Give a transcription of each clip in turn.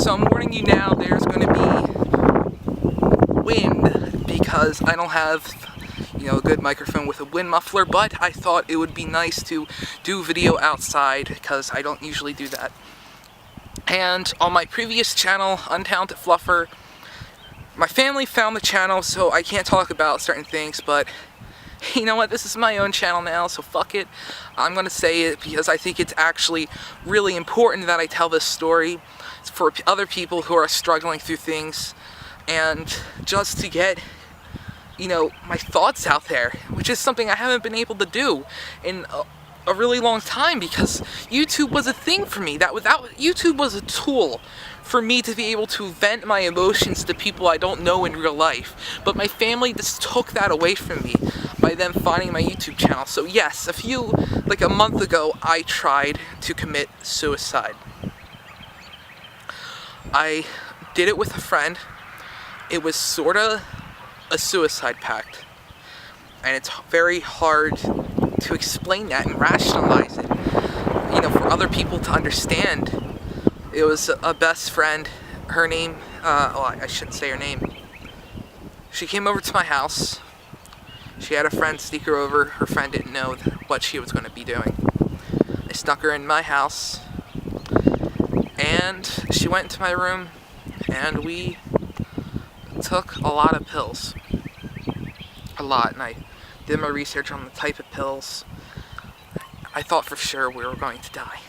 So I'm warning you now, there's going to be wind because I don't have, a good microphone with a wind muffler, but I thought it would be nice to do video outside because I don't usually do that. And on my previous channel, Untalented Fluffer, my family found the channel, so I can't talk about certain things, but you know what, this is my own channel now, so fuck it. I'm gonna say it because I think it's actually really important that I tell this story for other people who are struggling through things, and just to get, my thoughts out there, which is something I haven't been able to do in a really long time because YouTube was a thing for me. YouTube was a tool for me to be able to vent my emotions to people I don't know in real life. But my family just took that away from me by them finding my YouTube channel. So yes, a month ago, I tried to commit suicide. I did it with a friend. It was sorta a suicide pact. And it's very hard to explain that and rationalize it, for other people to understand. It was a best friend, her name, I shouldn't say her name. She came over to my house. She had a friend sneak her over. Her friend didn't know what she was going to be doing. I snuck her in my house, and she went into my room, and we took a lot of pills. A lot, and I did my research on the type of pills. I thought for sure we were going to die.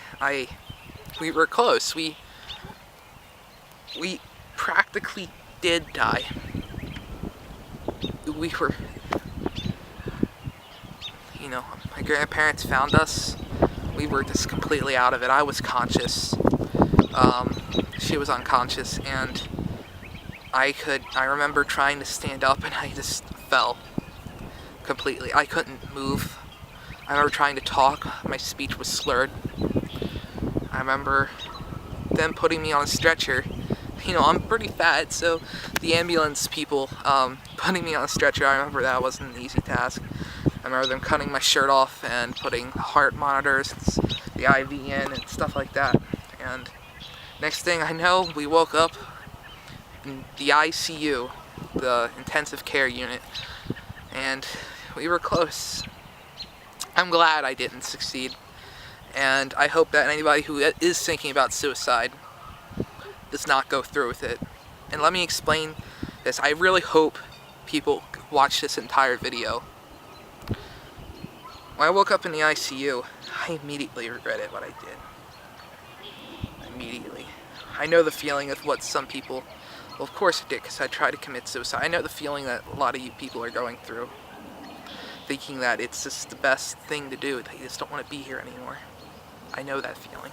We were close. We practically did die. We were, my grandparents found us. We were just completely out of it. I was conscious. She was unconscious, and I remember trying to stand up, and I just fell completely. I couldn't move. I remember trying to talk. My speech was slurred. I remember them putting me on a stretcher. I'm pretty fat, so the ambulance people putting me on a stretcher, I remember that wasn't an easy task. I remember them cutting my shirt off and putting heart monitors, the IV in, and stuff like that. And next thing I know, we woke up in the ICU, the intensive care unit, and we were close. I'm glad I didn't succeed, and I hope that anybody who is thinking about suicide does not go through with it. And let me explain this. I really hope people watch this entire video. When I woke up in the ICU, I immediately regretted what I did. Immediately. I know the feeling of what some people, well, of course I did, because I tried to commit suicide. I know the feeling that a lot of you people are going through, thinking that it's just the best thing to do, that you just don't want to be here anymore. I know that feeling.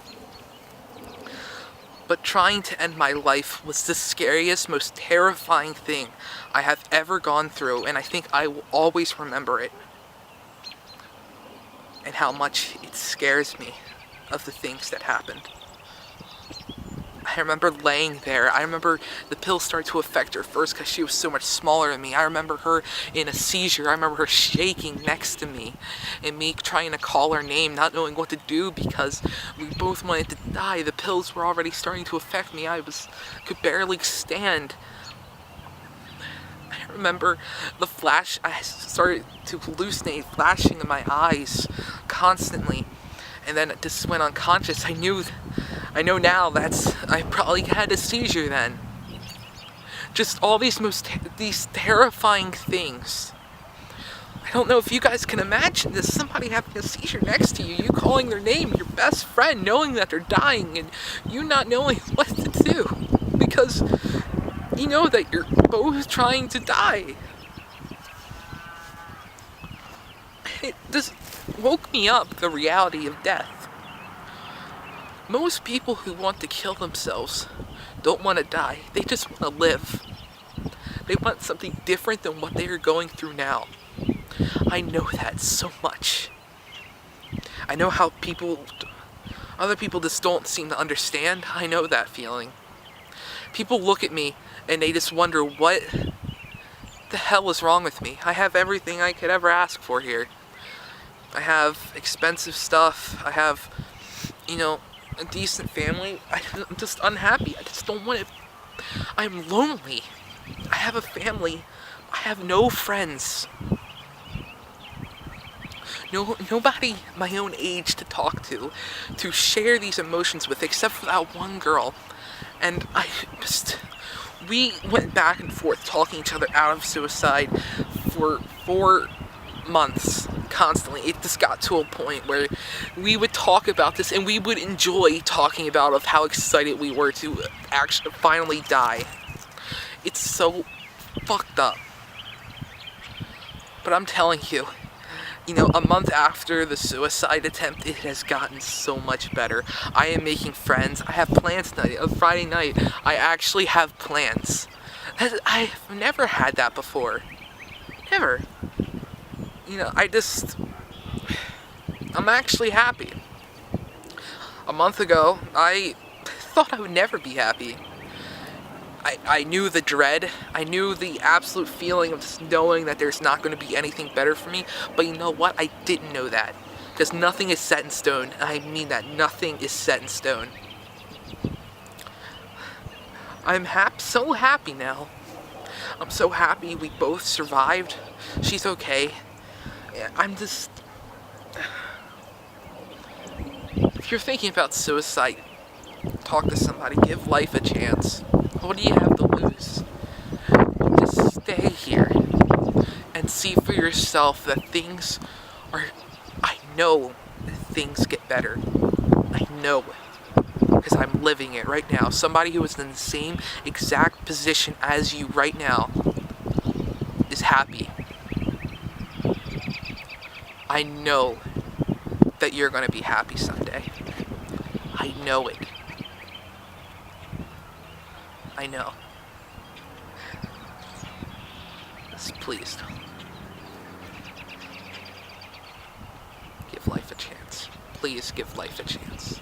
But trying to end my life was the scariest, most terrifying thing I have ever gone through, and I think I will always remember it. And how much it scares me of the things that happened. I remember laying there. I remember the pills started to affect her first because she was so much smaller than me. I remember her in a seizure. I remember her shaking next to me and me trying to call her name, not knowing what to do because we both wanted to die. The pills were already starting to affect me. Could barely stand. I remember the flash. I started to hallucinate, flashing in my eyes constantly. And then it just went unconscious. I know now I probably had a seizure then. Just all these terrifying things. I don't know if you guys can imagine this. Somebody having a seizure next to you, you calling their name, your best friend, knowing that they're dying, and you not knowing what to do. Because you know that you're both trying to die. It just woke me up, the reality of death. Most people who want to kill themselves don't want to die. They just want to live. They want something different than what they are going through now. I know that so much. I know how other people just don't seem to understand. I know that feeling. People look at me and they just wonder what the hell is wrong with me. I have everything I could ever ask for here. I have expensive stuff. I have, a decent family. I'm just unhappy. I just don't want it. I'm lonely. I have a family. I have no friends. Nobody my own age to talk to share these emotions with, except for that one girl. And we went back and forth talking each other out of suicide for 4 months, constantly. It just got to a point where we would talk about this, and we would enjoy talking about of how excited we were to actually finally die. It's so fucked up. But I'm telling you, a month after the suicide attempt, it has gotten so much better. I am making friends. I have plans tonight. On Friday night, I actually have plans. I've never had that before. Never. I'm actually happy. A month ago, I thought I would never be happy. I knew the dread. I knew the absolute feeling of just knowing that there's not going to be anything better for me. But you know what? I didn't know that. Because nothing is set in stone. I mean that. Nothing is set in stone. I'm so happy now. I'm so happy we both survived. She's okay. I'm just... If you're thinking about suicide, talk to somebody. Give life a chance. What do you have to lose? Just stay here and see for yourself that things are... I know that things get better. I know it. Because I'm living it right now. Somebody who is in the same exact position as you right now is happy. I know that you're going to be happy someday. I know it. I know. Just please, give life a chance. Please give life a chance.